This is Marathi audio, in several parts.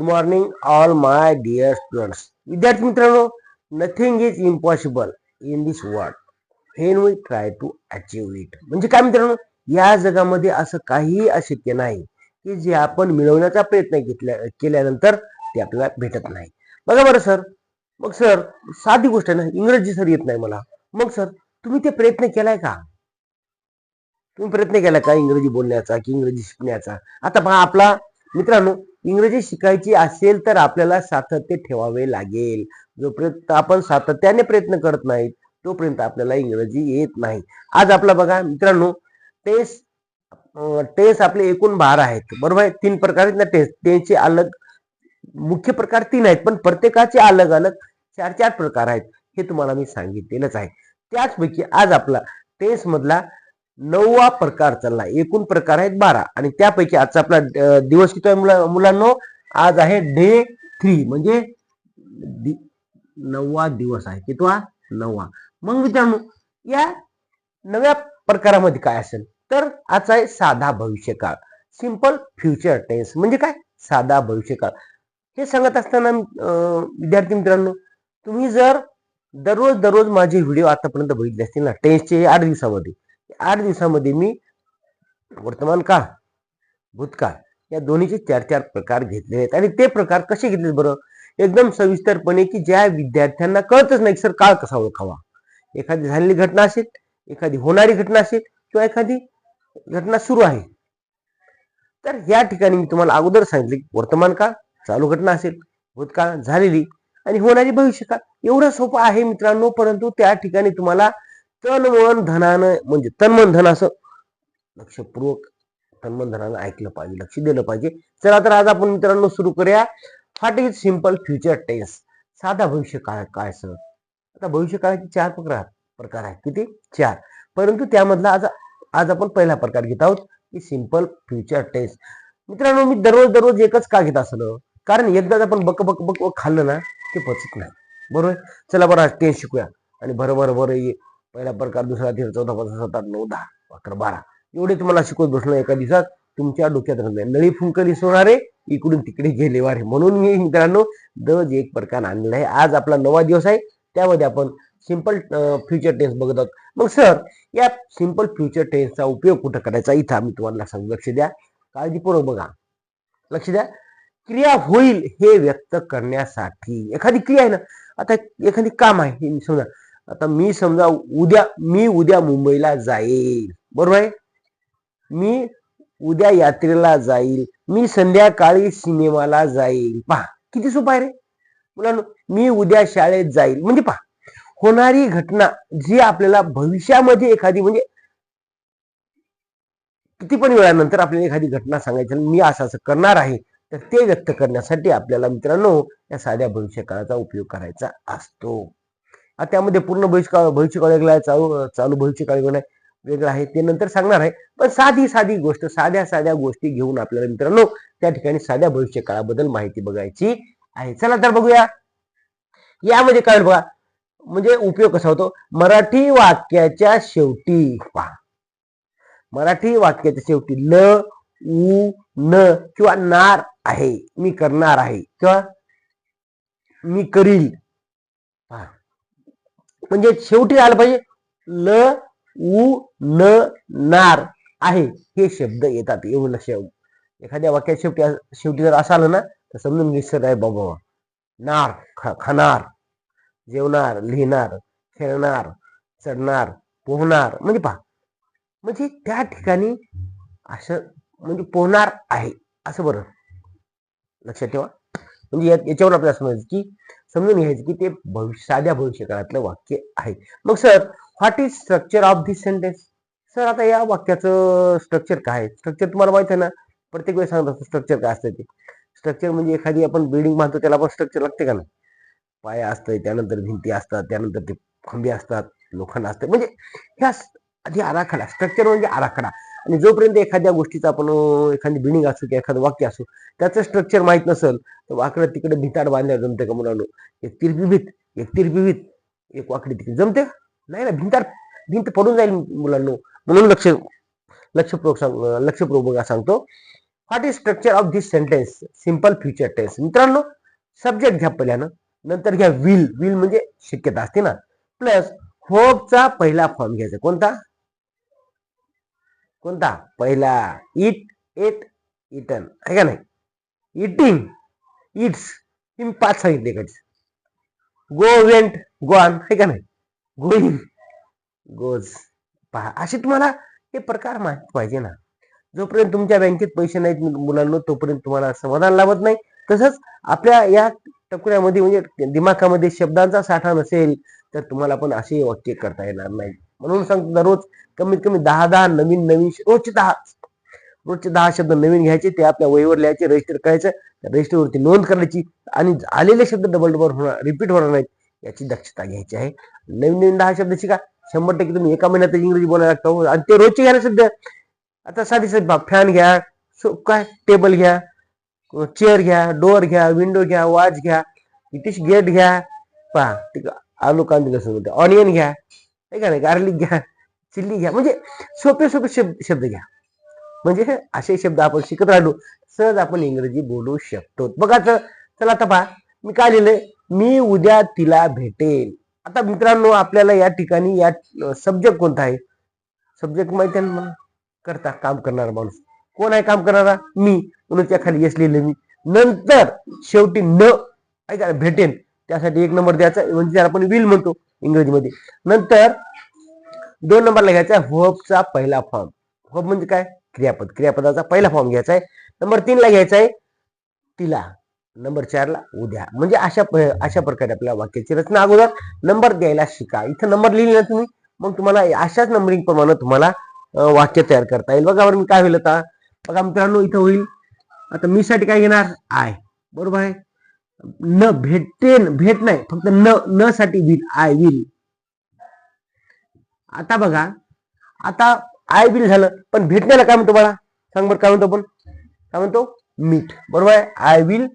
Good morning all my dear students. विद्यार्थी मित्रांनो, nothing is impossible in this world when we try to achieve it. म्हणजे काय मित्रांनो, या जगामध्ये असं काहीही अशक्य नाही की जे आपण मिळवण्याचा प्रयत्न केल्यानंतर ते आपल्याला भेटत नाही. बघा बरं सर, मग सर साधी गोष्ट आहे ना, इंग्रजी सर येत नाही मला. मग सर तुम्ही ते प्रयत्न केलाय का? तुम्ही प्रयत्न केला का इंग्रजी बोलण्याचा की इंग्रजी शिकण्याचा? आता पहा, आपला मित्रांनो, इंग्रजी शिकायची असेल तर आपल्याला सातत्य ठेवावे लागेल. जोपर्यंत आपण सातत्याने प्रयत्न करत नाही तोपर्यंत आपल्याला इंग्रजी येत नाही. आज आपला बघा मित्रांनो, टेस्ट टेस्ट आपले एकूण 12 आहेत, बरोबर आहे. 3 प्रकार आहेत ना टेस्ट. टेस्टचे अलग मुख्य प्रकार 3 आहेत, पण प्रत्येकाचे अलग अलग 4-4 प्रकार आहेत. हे तुम्हाला मी सांगितलेलंच आहे. त्याचपैकी आज आपला टेस्ट मधला 9वा प्रकार चालला. एकूण प्रकार आहेत 12 आणि त्यापैकी आजचा आपला दिवस किती आहे मुलांनो? आज आहे डे 3, म्हणजे 9वा दिवस आहे. कितवा? 9वा. मग मित्रांनो, या 9व्या प्रकारामध्ये काय असेल तर आजचा आहे साधा भविष्यकाळ, सिंपल फ्युचर टेन्स. म्हणजे काय? साधा भविष्यकाळ. हे सांगत असताना विद्यार्थी मित्रांनो, तुम्ही जर दररोज माझे व्हिडिओ आतापर्यंत बघितले असतील ना टेन्सचे 8 दिवसामध्ये, 8 दिवसामध्ये मी वर्तमान काळ, भूतकाळ या दोन्हीचे 4-4 प्रकार घेतले आहेत. आणि ते प्रकार कसे घेतले बरं? एकदम सविस्तरपणे, की ज्या विद्यार्थ्यांना कळतच नाही सर काळ कसा ओळखावा. एखादी झालेली घटना असेल, एखादी होणारी घटना असेल, किंवा एखादी घटना सुरू आहे, तर या ठिकाणी मी तुम्हाला अगोदर सांगितले की वर्तमान काळ, चालू घटना असेल, भूतकाळ, झालेली, आणि होणारी भविष्यकाळ. एवढं सोपं आहे मित्रांनो, परंतु त्या ठिकाणी तुम्हाला तन मन धनानं, म्हणजे तन्मन धन असं लक्षपूर्वक तन्मन धनानं ऐकलं पाहिजे, लक्ष दिलं पाहिजे. चला तर आज आपण मित्रांनो सुरू करूया. What is simple future tense? साधा भविष्यकाळ काय सर? आता भविष्यकाळाचे 4 प्रकार आहेत. किती? 4. परंतु त्यामधला आज आपण पहिला प्रकार घेत आहोत की सिंपल फ्युचर टेन्स. मित्रांनो, मी दररोज एकच का घेत असलो? कारण एकदाच आपण बक बक बक खाल्लं ना ते पचत नाही, बरोबर. चला बरं, आज टेन्स शिकूया. आणि बरोबर पहिला प्रकार, दुसरा, तिसरा, चौथा, 5, 6, 7, 8, 9, 10, 11, 12 एवढे तुम्हाला शिकवत बसलो एका दिवसात, तुमच्या डोक्यात राहणार. नळी फुंकरी सोनारे, इकडून तिकडे गेले वारे. म्हणून मी मित्रांनो दररोज एक प्रकार आणलेला आहे. आज आपला 9वा दिवस आहे, त्यामध्ये आपण सिंपल फ्युचर टेन्स बघत आहोत. मग सर, या सिंपल फ्युचर टेन्सचा उपयोग कुठं करायचा? इथं आम्ही तुम्हाला सांगू, लक्ष द्या, काळजीपूर्वक बघा, लक्ष द्या. क्रिया होईल हे व्यक्त करण्यासाठी, एखादी क्रिया आहे ना, आता एखादी काम आहे, हे समजा, आता मी समजा मी उद्या मुंबईला जाईल, बरोबर आहे. मी उद्या यात्रेला जाईल, मी संध्याकाळी सिनेमाला जाईल. पहा किती सोपं आहे रे मुलांनो. मी उद्या शाळेत जाईल, म्हणजे पहा, होणारी घटना जी आपल्याला भविष्यामध्ये एखादी, म्हणजे किती पण वेळानंतर आपल्याला एखादी घटना सांगायची, मी असं करणार आहे, तर ते व्यक्त करण्यासाठी आपल्याला मित्रांनो या साध्या भविष्यकाळाचा उपयोग करायचा असतो. त्यामध्ये पूर्ण भविष्यकाळ वेगळा आहे, चालू भविष्यकाळ वेगळा आहे, ते नंतर सांगणार आहे. पण साधी गोष्ट, साध्या गोष्टी घेऊन आपल्याला मित्रांनो त्या ठिकाणी साध्या भविष्यकाळाबद्दल माहिती बघायची आहे. चला तर बघूया. यामध्ये काय बघा, म्हणजे उपयोग कसा होतो? मराठी वाक्याच्या शेवटी पहा, मराठी वाक्याच्या शेवटी ल, उ, न किंवा नार आहे, मी करणार आहे किंवा मी करील, म्हणजे शेवटी आलं पाहिजे ल, उ, न, नार आहे हे शब्द येतात. एवढं लक्ष. एखाद्या वाक्यात शेवटी जर असं आलं ना तर समजून घे सर आहे बाबा, नार खाणार, जेवणार, लिहिणार, खेळणार, चढणार, पोहणार, म्हणजे पहा, म्हणजे त्या ठिकाणी असं, म्हणजे पोहणार आहे असं. बरं लक्षात ठेवा. म्हणजे याच्यावर आपल्याला समजून घ्यायचं की ते साध्या भविष्यकाळातलं वाक्य आहे. मग sir, what is structure of this sentence? Sir, आता या वाक्याचं स्ट्रक्चर काय आहे? स्ट्रक्चर तुम्हाला माहिती आहे ना, प्रत्येक वेळेस सांगत असतो स्ट्रक्चर काय असतं ते. स्ट्रक्चर म्हणजे एखादी आपण बिल्डिंग बांधतो त्याला आपण स्ट्रक्चर लागते का नाही? पाया असतं, त्यानंतर भिंती असतात, त्यानंतर ते खंबे असतात, लोखंड असतं, म्हणजे ह्या आधी आराखडा. स्ट्रक्चर म्हणजे आराखडा. आणि जोपर्यंत एखाद्या गोष्टीचा आपण, एखादी बिल्डिंग असो किंवा एखादं वाक्य असो, त्याचं स्ट्रक्चर माहित नसेल तर वाकडं तिकडे भिताड बांधल्या जमते का मुलांनो? एक तिरपी भीत, एक वाकडी तिकडे जमते नाही ना, भिंत पडून जाईल मुलांनो. म्हणून लक्षपूर्वक सांगतो, what is structure of this sentence simple future tense. मित्रांनो सब्जेक्ट घ्या पहिल्यानं, नंतर घ्या विल. विल म्हणजे शक्यता असते ना, प्लस होपचा पहिला फॉर्म घ्यायचा. कोणता कोणता पहिला? इट, एट, इटन आहे का नाही? इटिंग, इट्स, तुम्ही 5 सांगितले का? गो, वेंट, गॉन आहे का नाही? Going, goes. पहा असे तुम्हाला हे प्रकार माहित पाहिजे ना. जोपर्यंत तुमच्या बँकेत पैसे नाहीत मुलांना तोपर्यंत तुम्हाला समाधान लाभत नाही. तसंच आपल्या या टकुऱ्यामध्ये म्हणजे दिमागामध्ये शब्दांचा साठा नसेल तर तुम्हाला पण असे वाक्य करता येणार नाही. म्हणून सांगतो दररोज कमीत कमी 10 नवीन रोजचे 10 शब्द नवीन घ्यायचे, ते आपल्या वहीवर लिहायचे, रजिस्टर करायचं, रजिस्टरवरती नोंद करायची आणि आलेले शब्द डबल होणार, रिपीट होणार नाहीत याची दक्षता घ्यायची आहे. नवीन 10 शब्द शिका. 100% तुम्ही एका महिन्यात इंग्रजी बोलायला लागतो आणि ते रोजचे घ्या शब्द. आता साधी फॅन घ्या, काय टेबल घ्या, चेअर घ्या, डोअर घ्या, विंडो घ्या, वॉच घ्या, इटिश गेट घ्या. पहा आलू कांदे लसूण, ऑनियन घ्या का नाही, गार्लिक घ्या, चिल्ली घ्या. म्हणजे सोपे शब्द घ्या. म्हणजे असे शब्द आपण शिकत राहिलो सहज आपण इंग्रजी बोलू शकतो. बघा चला आता पहा मी काय लिहिलंय, मी उद्या तिला भेटेन. आता मित्रांनो आपल्याला या ठिकाणी या सब्जेक्ट कोणता आहे? सब्जेक्ट माहिती आहे मला, करता काम करणारा माणूस. कोण आहे काम करणारा? मी. म्हणून त्या खाली येस लिहिलं मी. नंतर शेवटी न ऐका भेटेन, त्यासाठी 1 नंबर द्यायचा, म्हणजे त्याला आपण विल म्हणतो इंग्रजीमध्ये. नंतर 2 नंबरला घ्यायचा व्हर्बचा पहिला फॉर्म. व्हर्ब म्हणजे काय? क्रियापद. क्रियापदाचा पहिला फॉर्म घ्यायचा आहे. नंबर 3 ला घ्यायचा आहे तिला. नंबर 4 ला उद्या. म्हणजे अशा प्रकारे आपल्या वाक्याची रचना अगोदर नंबर द्यायला शिका. इथं नंबर लिहिले ना तुम्ही, मग तुम्हाला अशाच नंबरिंग प्रमाणे तुम्हाला वाक्य तयार करता येईल. बघा बरं मी काय होईल आता. बघा मित्रांनो इथं होईल, आता मी साठी काय घेणार? आय. बरोबर आहे. न भेटेन, भेट नाही, फक्त न साठी विल, आय विल. आता बघा, आता आय विल झालं, पण भेटण्याला काय म्हणतो बाळा? सांग बरं काय म्हणतो आपण? काय म्हणतो? मीट. बरोबर आहे. I will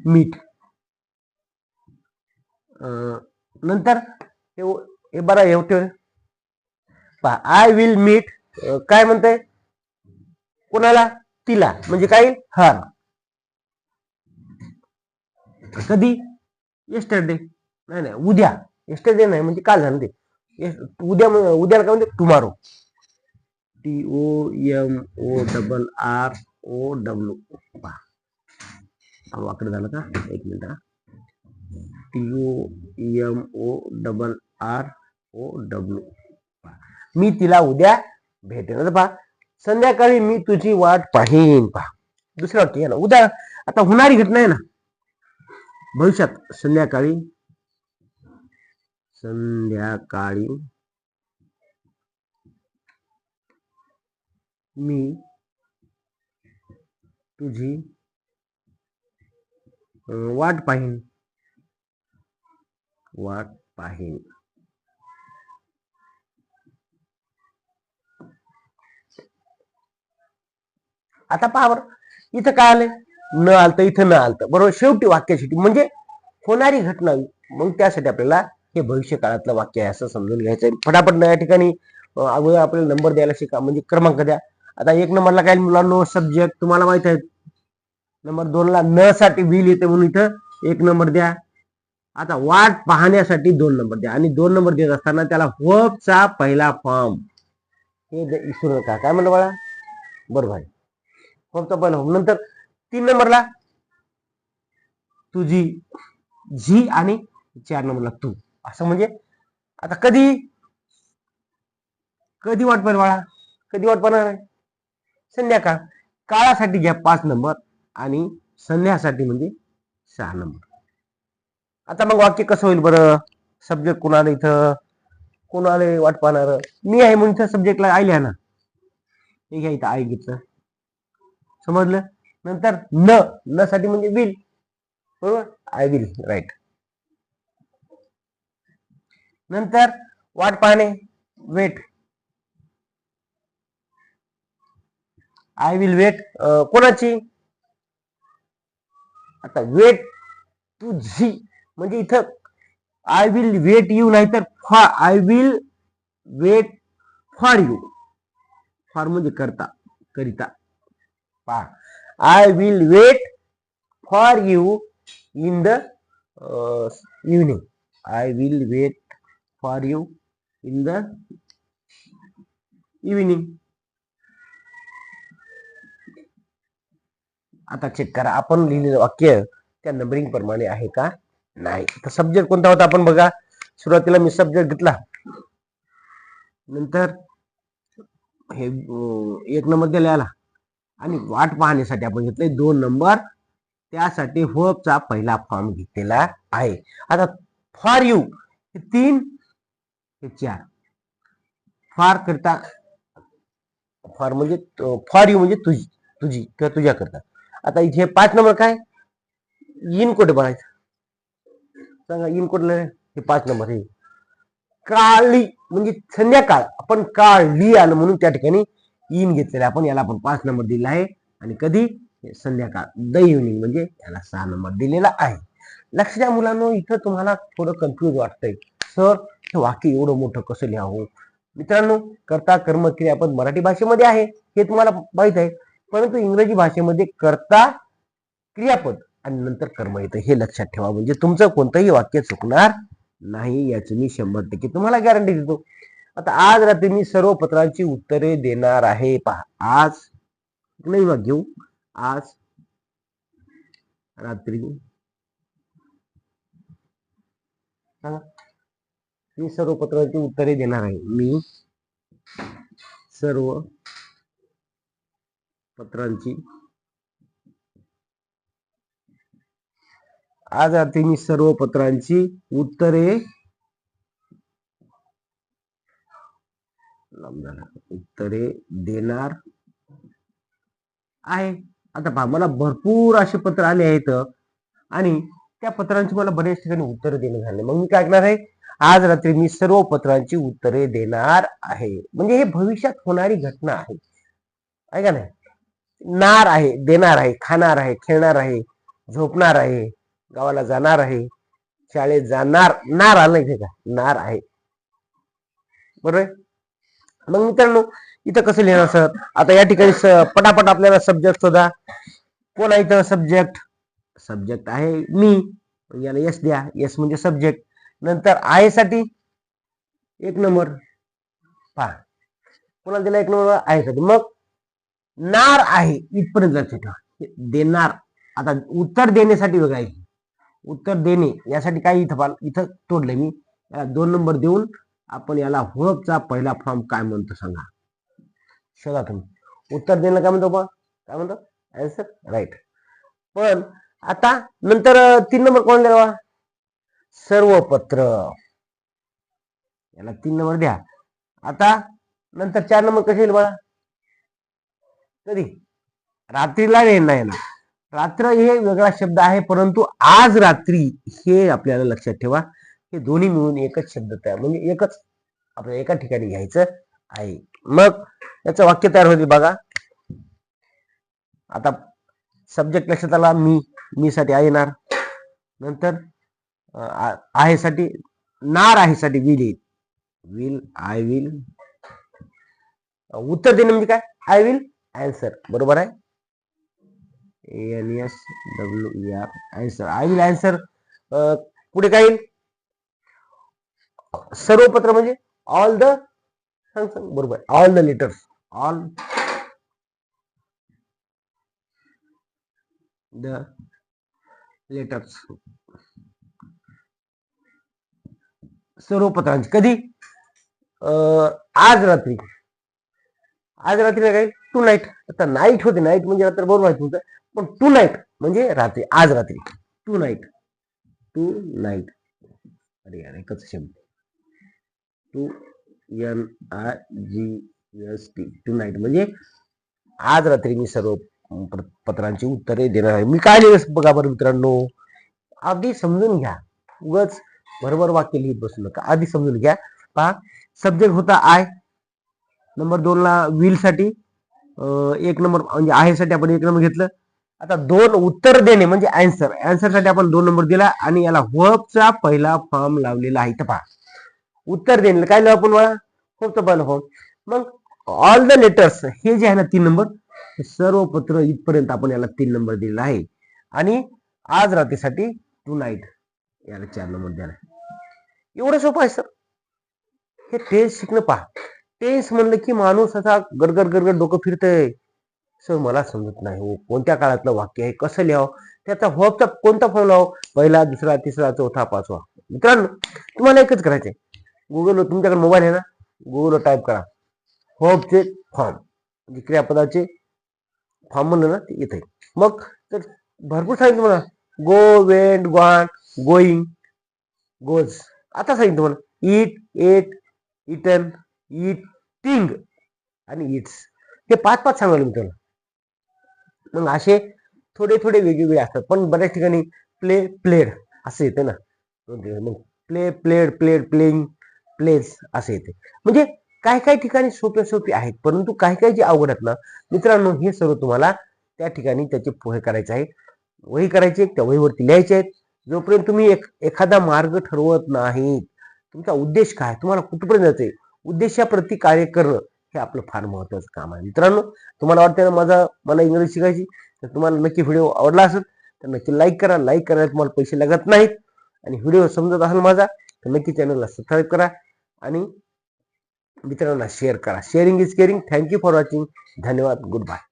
meet. नंतर हे बरं हे पहा, आय विल मीट काय म्हणतंय? कोणाला? तिला. म्हणजे काय? हर. कधी? येस्टरडे. नाही उद्या. येस्टरडे नाही, म्हणजे काल झालं ते. उद्याला काय म्हणते? टुमारो. TOMORROW. वाकडं झालं का? 1 मिनिट. TOMORROW. मी तिला उद्या भेटेन. पहा संध्याकाळी मी तुझी वाट पाहीन. पहा दुसरं वाक्य ना, उद्या आता होणारी घटना आहे ना, भविष्यात. संध्याकाळी मी तुझी वाट पाहीन. आता पहा बरं इथं काय आलंय? न आलतं, इथं न आलतं. बरोबर. शेवटी वाक्यासाठी म्हणजे होणारी घटना, मग त्यासाठी आपल्याला हे भविष्य काळातलं वाक्य आहे असं समजून घ्यायचं. फटाफट या ठिकाणी अगोदर आपल्याला नंबर द्यायला शिका, म्हणजे क्रमांक द्या. आता 1 नंबरला काय मुलांना? सब्जेक्ट तुम्हाला माहित आहे. नंबर 2 ला न साठी विल येते, म्हणून इथं 1 नंबर द्या. आता वाट पाहण्यासाठी 2 नंबर द्या, आणि 2 नंबर देत असताना त्याला व्हर्बचा पहिला फॉर्म हे विसरू नका. काय म्हणलं बाळा? बरोबर आहे. व्हर्बचा पहिला फॉर्म. नंतर 3 नंबरला तुझी, झी, आणि 4 नंबरला तू. असं म्हणजे आता कधी वाट पाहिजे बाळा? कधी वाट पाहणार आहे? संध्याकाळ. काळासाठी घ्या 5 नंबर आणि संध्यासाठी म्हणजे 6 नंबर. आता मग वाक्य कसं होईल बरं? सब्जेक्ट कोणाला इथं? कोणाला वाट पाहणार? मी आहे म्हणून इथं सब्जेक्टला आय लिहा ना. हे घ्या इथं आय घेतलं. समजलं? नंतर न साठी म्हणजे विल. बरोबर. I will. राईट. नंतर वाट पाहणे, वेट. I will weight. कोणाची? आता वेट तुझी म्हणजे इथं आय विल वेट यू, नाही तर I will wait for you. For म्हणजे करता, करिता. पहा I will wait for you in the evening. I will wait for you in the evening. आता चेक करा आपण लिहिलेलं वाक्य त्या नंबरिंग प्रमाणे आहे का नाही. तर सब्जेक्ट कोणता होता आपण बघा. सुरुवातीला मी सब्जेक्ट घेतला, नंतर हे 1 नंबर दिला आला आणि वाट पाहण्यासाठी आपण घेतलंय 2 नंबर. त्यासाठी वर्बचा पहिला फॉर्म घेतलेला आहे. आता फॉर यू हे 3 हे 4. फार करता फॉर म्हणजे फॉर यू म्हणजे तुझी किंवा तुझ्या करता. आता इथे 5 नंबर काय इन कोठे बनायचं सांगा. इन कोठे हे 5 नंबर हे काळी म्हणजे संध्याकाळ. आपण काळी आलं म्हणून त्या ठिकाणी इन घेतलेलं आपण. याला आपण 5 नंबर दिला आहे. आणि कधी संध्याकाळ द इव्हनिंग म्हणजे याला 6 नंबर दिलेला आहे. लक्ष द्या मुलांनो, इथं तुम्हाला थोडं कन्फ्युज वाटतंय सर हे वाक्य एवढं मोठं कसं लिहावं. मित्रांनो, कर्ता कर्म क्रियापद मराठी भाषेमध्ये आहे हे तुम्हाला माहित आहे, परंतु इंग्रजी भाषेमध्ये कर्ता क्रियापद आणि नंतर कर्म येतं हे लक्षात ठेवा. म्हणजे तुमचं कोणतंही वाक्य चुकणार नाही याची मी 100% तुम्हाला गॅरंटी देतो. आता आज रात्री मी सर्व पत्रांची उत्तरे देणार आहे. पहा, आज नाही बघ घेऊ. आज रात्री मी सर्व पत्रांची उत्तरे देणार आहे. मी सर्व पत्रांची आज रात्री मी सर्व पत्रांची उत्तरे देणार आहे. आता पहा, मला भरपूर असे पत्र आले आहेत आणि त्या पत्रांची मला बऱ्याच ठिकाणी उत्तरे देणं झाले. मग मी काय करणार आहे, आज रात्री मी सर्व पत्रांची उत्तरे देणार आहे. म्हणजे हे भविष्यात होणारी घटना आहे, का नाही. नार आहे, देणार आहे, खाणार आहे, खेळणार आहे, झोपणार आहे, गावाला जाणार आहे, शाळेत जाणार. नार आलं इथे का, नार आहे, बरोबर. मग मित्रांनो इथं कसं लिहिणार सर. आता या ठिकाणी पटापट आपल्याला सब्जेक्ट शोधा. कोण आहे इथं सब्जेक्ट. सब्जेक्ट आहे मी, याला यस द्या. यस म्हणजे सब्जेक्ट. नंतर आहे साठी 1 नंबर. पहा कोणाला दिला 1 नंबर आहे साठी. मग नार आहे इथपर्यंत लक्षात ठेवा. देणार. आता उत्तर देण्यासाठी बघा, उत्तर देणे यासाठी काय इथं तोडलंय मी. याला 2 नंबर देऊन आपण याला वर्बचा पहिला फॉर्म काय म्हणतो सांगा. शोधा तुम्ही. उत्तर देणं काय म्हणतो, काय म्हणतो, आन्सर, राईट. पण आता नंतर 3 नंबर कोण द्यावा, सर्व पत्र. याला 3 नंबर द्या. आता नंतर 4 नंबर कसे येईल बाळा, कधी रात्रीला नाही येणार. रात्र हे वेगळा शब्द आहे, परंतु आज रात्री हे आपल्याला लक्षात ठेवा. हे दोन्ही मिळून एकच शब्द तयार, म्हणजे एकच आपल्याला एका ठिकाणी घ्यायचं आहे. मग याचं वाक्य तयार होते बघा. आता सब्जेक्ट लक्षात आला. मी साठी आहे येणार. नंतर आहे साठी नार आहे साठी विल आय विल. उत्तर देणे म्हणजे काय, आय विल आन्सर, बरोबर आहे. ANSWER answer. I will answer. पुढे काय येईल, सर्व पत्र म्हणजे ऑल द, बरोबर, all the letters. All the letters. सर्व पत्रांची कधी, आज रात्री. आज रात्री काय, टू नाईट. आता नाईट होते, नाईट म्हणजे रात्र, बरोबर आहे तुमचं. पण टू नाईट म्हणजे रात्री, आज रात्री. Tonight, tonight. अरे यार एकच शब्द. टू NIGST, टू नाईट म्हणजे आज रात्री मी सर्व पत्रांची उत्तरे देणार आहे. मी काय लिहिलं बघा बरं मित्रांनो, आधी समजून घ्या. उगाच बरोबर वाक्य लिहित बसू नका, आधी समजून घ्या. पहा, सब्जेक्ट होता आय. नंबर 2 ला विल साठी 1 नंबर म्हणजे आहे साठी आपण 1 नंबर घेतलं. आता 2 उत्तर देणे म्हणजे आन्सर. आन्सर साठी आपण 2 नंबर दिला आणि याला वर्बचा पहिला फॉर्म लावलेला आहे. पहा, उत्तर देणे काय लावू आपण, वर्बचा पहिला फॉर्म. मग ऑल द लेटर्स हे जे आहे ना 3 नंबर, हे सर्व पत्र इथपर्यंत आपण याला 3 नंबर दिलेला आहे आणि आज रात्रीसाठी टू नाईट याला 4 नंबर दिला आहे. एवढं सोपं आहे सर. हे टेन्स शिकणं पहा. टेन्स म्हणलं की माणूस असा गडगड गडगड डोकं फिरतंय. सर मला समजत नाही हो कोणत्या काळातलं वाक्य आहे, कसं लिहावं, त्याचा व्हर्बचा कोणता फॉर्म लावावं, पहिला, दुसरा, तिसरा, चौथा, पाचवा. मित्रांनो तुम्हाला एकच करायचंय. गुगलवर तुमच्याकडे मोबाईल आहे ना, गुगलवर टाईप करा व्हर्बचे फॉर्म, म्हणजे क्रियापदाचे फॉर्म म्हणलं ना ते येते. मग तर भरपूर सांगितलं मला. गो, वेंट, गॉन, गोईंग, गोज. आता सांगितलं मला ईट, एट, इटन, ईटिंग आणि इट्स. हे 5-5 सांगायला मित्रांनो. मग असे थोडे थोडे वेगवेगळे असतात, पण बऱ्याच ठिकाणी प्ले, प्लेड असं येते ना. मग play, played, played, playing, place असं येते. म्हणजे काही काही ठिकाणी सोपे सोपे आहेत, परंतु काही काही जे अवघड आहेत ना मित्रांनो, हे सर्व तुम्हाला त्या ठिकाणी त्याचे पोहे करायचे आहे, वही करायची, त्या वहीवरती लिहायचे आहेत. जोपर्यंत तुम्ही एखादा मार्ग ठरवत नाही, तुमचा उद्देश काय, तुम्हाला कुठपर्यंत जायचंय, उद्देशाप्रती कार्य करणं हे आपलं फार महत्वाचं काम आहे. मित्रांनो तुम्हाला वाटतं ना मला इंग्रजी शिकायची, तर तुम्हाला नक्की व्हिडिओ आवडला असेल तर नक्की लाईक करा. लाईक करायला तुम्हाला पैसे लागत नाहीत. आणि व्हिडिओ समजत असेल माझा तर नक्की चॅनलला सबस्क्राईब करा आणि मित्रांना शेअर करा. Sharing is caring. Thank you for watching. धन्यवाद. Good bye.